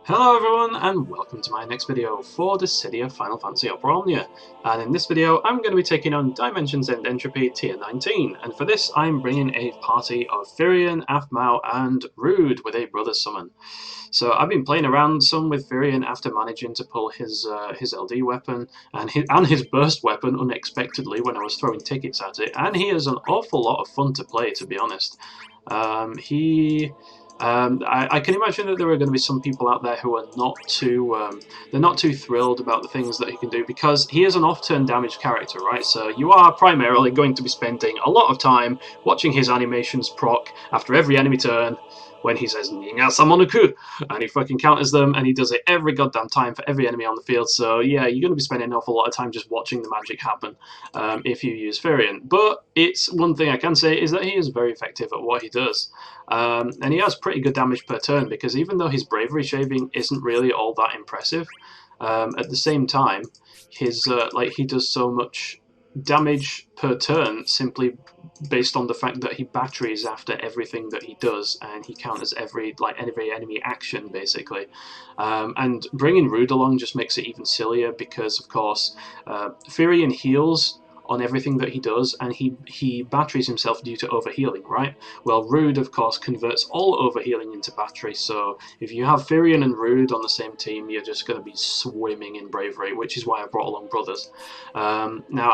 Hello everyone and welcome to my next video for the City of Final Fantasy Opera Omnia. And in this video I'm going to be taking on Dimensions End Entropy Tier 19, and for this I'm bringing a party of Firion, Aphmau and Rude with a Brother Summon. So I've been playing around some with Firion after managing to pull his LD weapon and his burst weapon unexpectedly when I was throwing tickets at it, and he is an awful lot of fun to play, to be honest. I can imagine that there are going to be some people out there who are not too thrilled about the things that he can do, because he is an off-turn damage character, right? So you are primarily going to be spending a lot of time watching his animations proc after every enemy turn when he says "Ninga Samonuku," and he fucking counters them, and he does it every goddamn time for every enemy on the field. So yeah, you're going to be spending an awful lot of time just watching the magic happen if you use Firion. But it's one thing I can say is that he is very effective at what he does. And he has pretty good damage per turn, because even though his bravery shaving isn't really all that impressive, at the same time, his he does so much damage per turn simply based on the fact that he batteries after everything that he does, and he counters every enemy action basically. And bringing Rude along just makes it even sillier, because of course Firion heals on everything that he does, and he batteries himself due to overhealing, right? Well, Rude, of course, converts all overhealing into battery, so if you have Firion and Rude on the same team, you're just going to be swimming in bravery, which is why I brought along brothers. Now,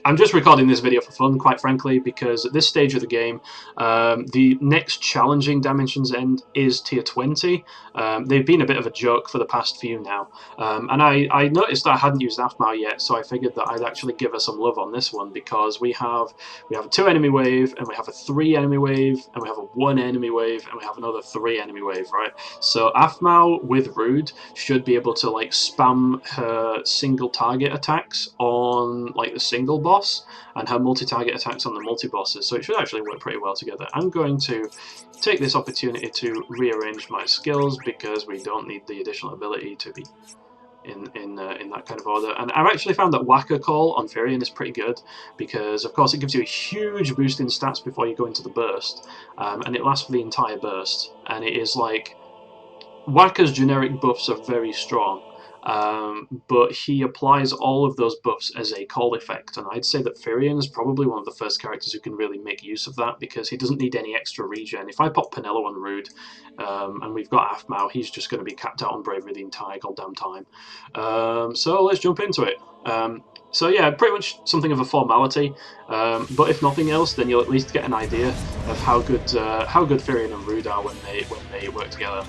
I'm just recording this video for fun, quite frankly, because at this stage of the game, the next challenging Dimensions End is Tier 20. They've been a bit of a joke for the past few now, and I noticed that I hadn't used Aphmau yet, so I figured that I'd actually give her some love on this one, because we have a 2 enemy wave, and we have a 3 enemy wave, and we have a 1 enemy wave, and we have another 3 enemy wave, right? So Aphmau with Rude should be able to spam her single target attacks on the single boss, and her multi-target attacks on the multi-bosses, so it should actually work pretty well together. I'm going to take this opportunity to rearrange my skills, because we don't need the additional ability to be in that kind of order. And I've actually found that Whacker Call on Firion is pretty good, because of course it gives you a huge boost in stats before you go into the burst, and it lasts for the entire burst, and it is Whacker's generic buffs are very strong. But he applies all of those buffs as a call effect, and I'd say that Firion is probably one of the first characters who can really make use of that, because he doesn't need any extra regen. If I pop Penelo on Rude, and we've got Aphmau, he's just going to be capped out on bravery the entire goddamn time. So let's jump into it. So yeah, pretty much something of a formality, but if nothing else, then you'll at least get an idea of how good Firion and Rude are when they work together.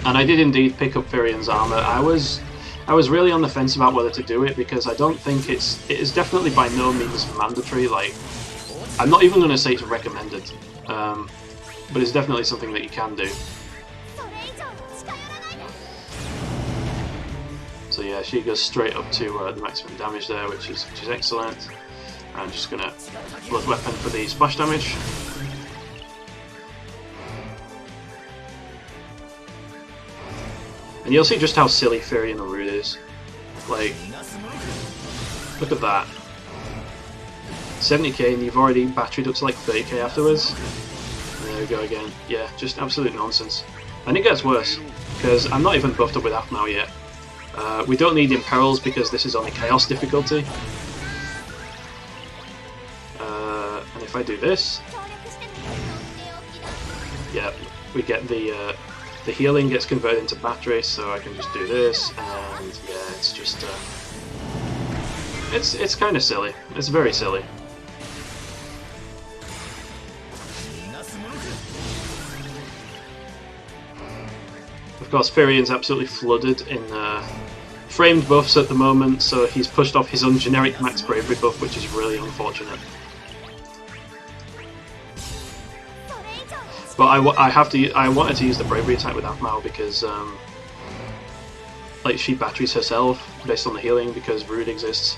And I did indeed pick up Firion's armor. I was really on the fence about whether to do it, because I don't think it is definitely by no means mandatory. I'm not even going to say it's recommended, but it's definitely something that you can do. So yeah, she goes straight up to the maximum damage there, which is excellent. I'm just gonna blood weapon for the splash damage. And you'll see just how silly Firion and Rude is. Look at that. 70k, and you've already batteried up to 30k afterwards. And there we go again. Yeah, just absolute nonsense. And it gets worse, because I'm not even buffed up with Aphmau yet. We don't need Imperils, because this is only Chaos difficulty. And if I do this, yeah, we get the healing gets converted into battery, so I can just do this, and yeah, it's just it's kind of silly. It's very silly. Of course, Firion's absolutely flooded in framed buffs at the moment, so he's pushed off his own generic max bravery buff, which is really unfortunate. But I wanted to use the bravery attack with Aphmau, because she batteries herself based on the healing, because Rude exists.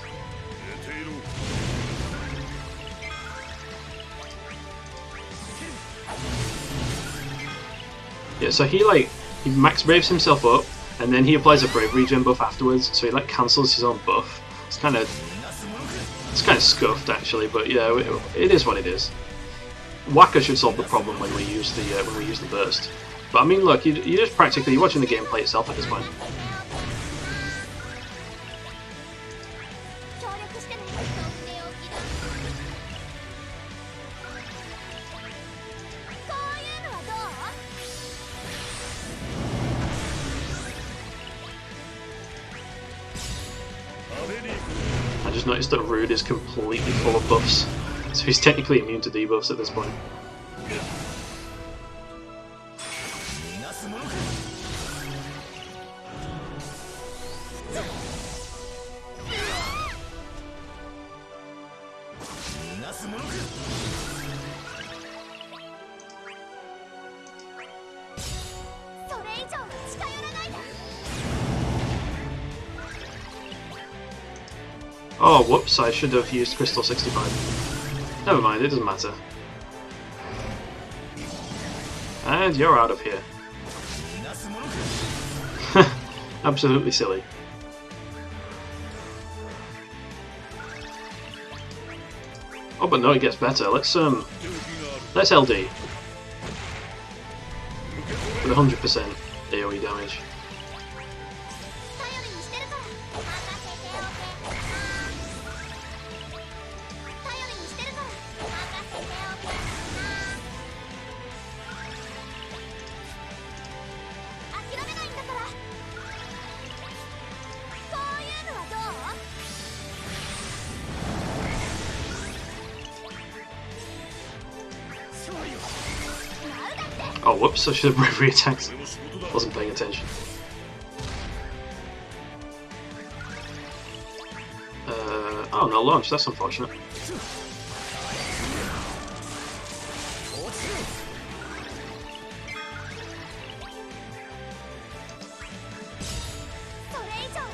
Yeah, so he max braves himself up, and then he applies a bravery regen buff afterwards, so he cancels his own buff. It's kind of scuffed actually, but yeah, it is what it is. Whacker should solve the problem when we use the burst. But I mean, look, you're just practically watching the gameplay itself at this point. I just noticed that Rude is completely full of buffs, so he's technically immune to debuffs at this point. Oh, whoops, I should have used Crystal 65. Never mind, it doesn't matter. And you're out of here. Absolutely silly. Oh, but no, it gets better. Let's LD. With 100% AoE damage. Oh, whoops, I should have bravery attacked. Wasn't paying attention. Oh, no launch, that's unfortunate.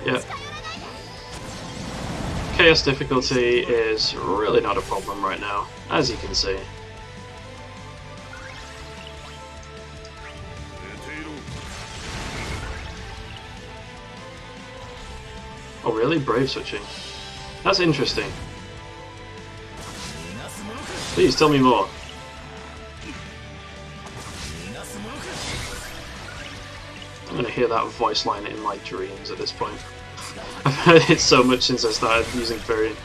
Yeah. Chaos difficulty is really not a problem right now, as you can see. Oh really? Brave switching. That's interesting. Please tell me more. I'm gonna hear that voice line in my dreams at this point. I've heard it so much since I started using Firion.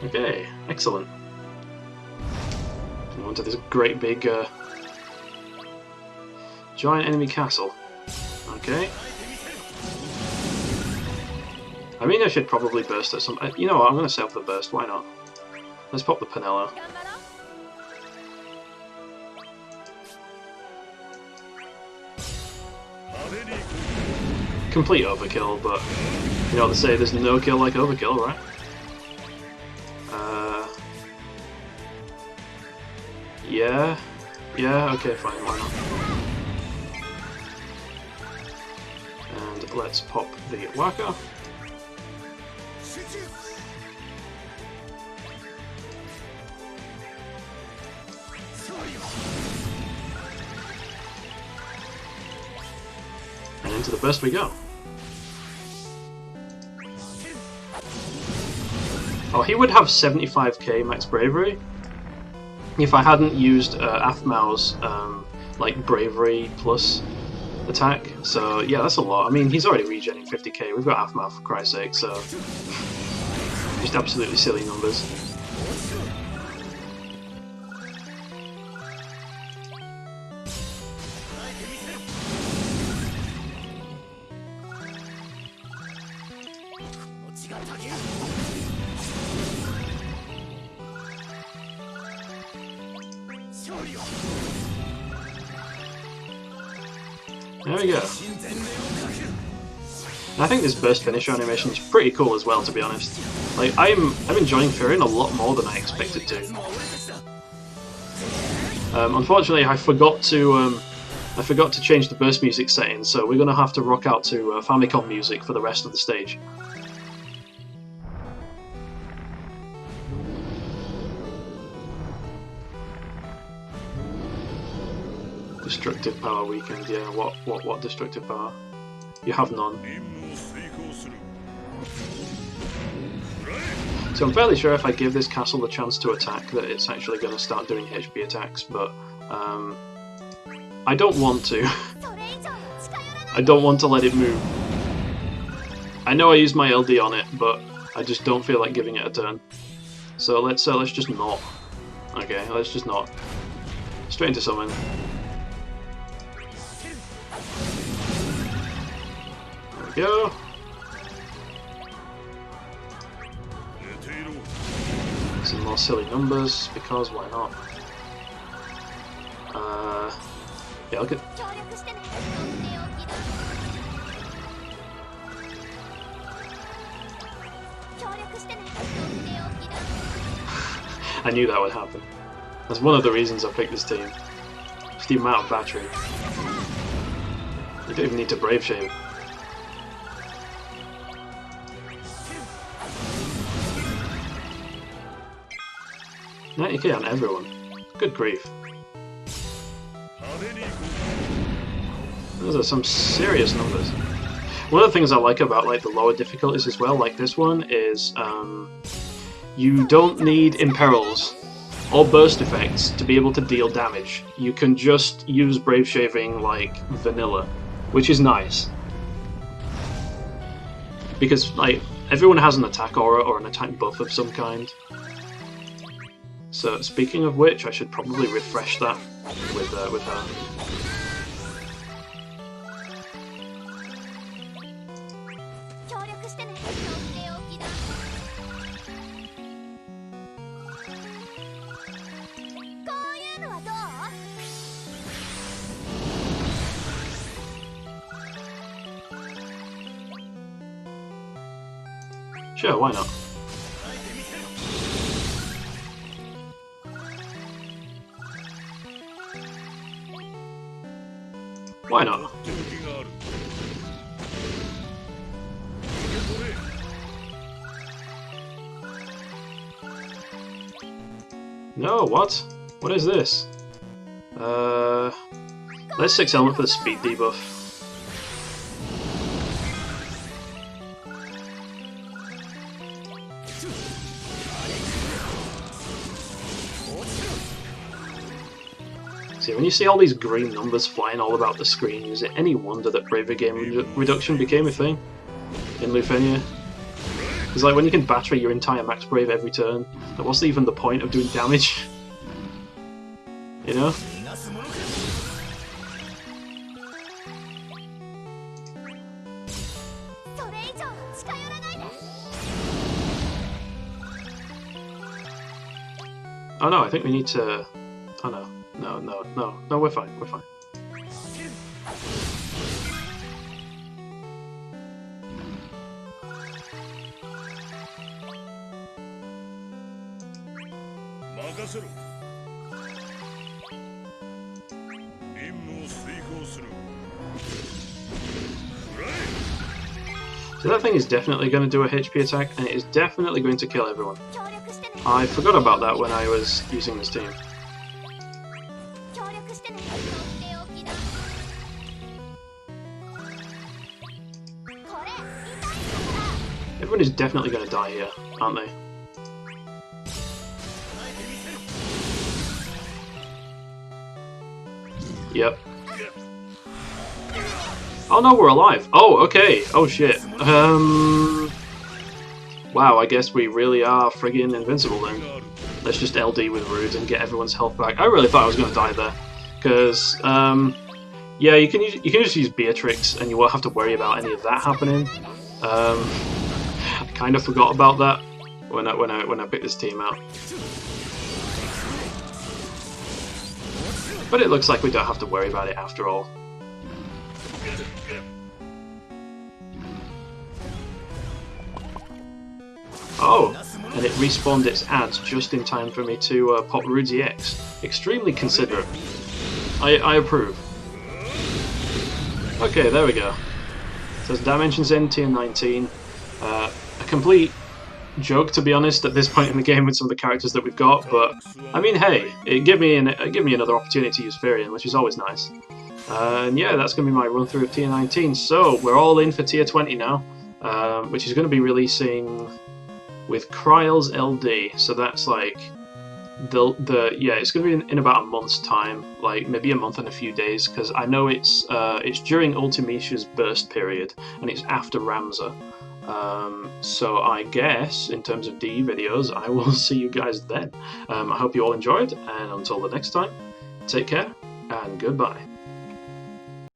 Okay, excellent. On to this great big giant enemy castle. Okay. I mean, I should probably burst at some. You know what? I'm going to save the burst. Why not? Let's pop the Panello. Complete overkill, but you know what they say, there's no kill like overkill, right? Yeah, okay, fine, why not? And let's pop the Waka. And into the burst we go. Oh, he would have 75k max bravery if I hadn't used Aphmau's like bravery plus attack. So yeah, that's a lot. I mean, he's already regenerating 50k. We've got Aphmau for Christ's sake, so just absolutely silly numbers. There we go. And I think this burst finisher animation is pretty cool as well, to be honest. Like, I'm enjoying Firion a lot more than I expected to. Unfortunately, I forgot to change the burst music settings, so we're gonna have to rock out to Famicom music for the rest of the stage. Destructive power weakened, yeah. What destructive power? You have none. So I'm fairly sure if I give this castle the chance to attack that it's actually going to start doing HP attacks, but I don't want to. I don't want to let it move. I know I used my LD on it, but I just don't feel like giving it a turn. So let's just not. Okay, let's just not. Straight into summon. There we go. Some more silly numbers, because why not? Yeah, look at... I knew that would happen. That's one of the reasons I picked this team. Just the amount of battery. You don't even need to Brave Shave. $90k on everyone. Good grief. Those are some serious numbers. One of the things I like about like the lower difficulties as well, like this one, is you don't need imperils or burst effects to be able to deal damage. You can just use Brave Shaving like vanilla, which is nice. Because like everyone has an attack aura or an attack buff of some kind. So speaking of which, I should probably refresh that with her. Sure, why not? Why not? No, what? What is this? Let's 6 element for the speed debuff. See, when you see all these green numbers flying all about the screen, is it any wonder that Braver Game Reduction became a thing in LUFENIA? Because like when you can battery your entire max Brave every turn, like, what's even the point of doing damage? You know? Oh no, I think we need to... Oh no. No, we're fine, we're fine. So that thing is definitely going to do a HP attack, and it is definitely going to kill everyone. I forgot about that when I was using this team. Everyone is definitely going to die here, aren't they? Yep. Oh no, we're alive! Oh, okay! Oh shit. Wow, I guess we really are friggin' invincible then. Let's just LD with Rude and get everyone's health back. I really thought I was going to die there. Because, yeah, you can just use Beatrix and you won't have to worry about any of that happening. I kind of forgot about that when I picked this team out. But it looks like we don't have to worry about it after all. Oh, and it respawned its ads just in time for me to pop Rude's EX. Extremely considerate. I approve. Okay, there we go. So Dimensions in, tier 19. A complete joke, to be honest, at this point in the game with some of the characters that we've got, but I mean, hey, it gave me another opportunity to use Firion, which is always nice. And yeah, that's going to be my run through of tier 19. So we're all in for tier 20 now, which is going to be releasing with Kryle's LD. So that's like yeah, it's going to be in about a month's time, like maybe a month and a few days, because I know it's during Ultimecia's burst period and it's after Ramza. So I guess in terms of DE videos, I will see you guys then. I hope you all enjoyed, and until the next time, take care and goodbye.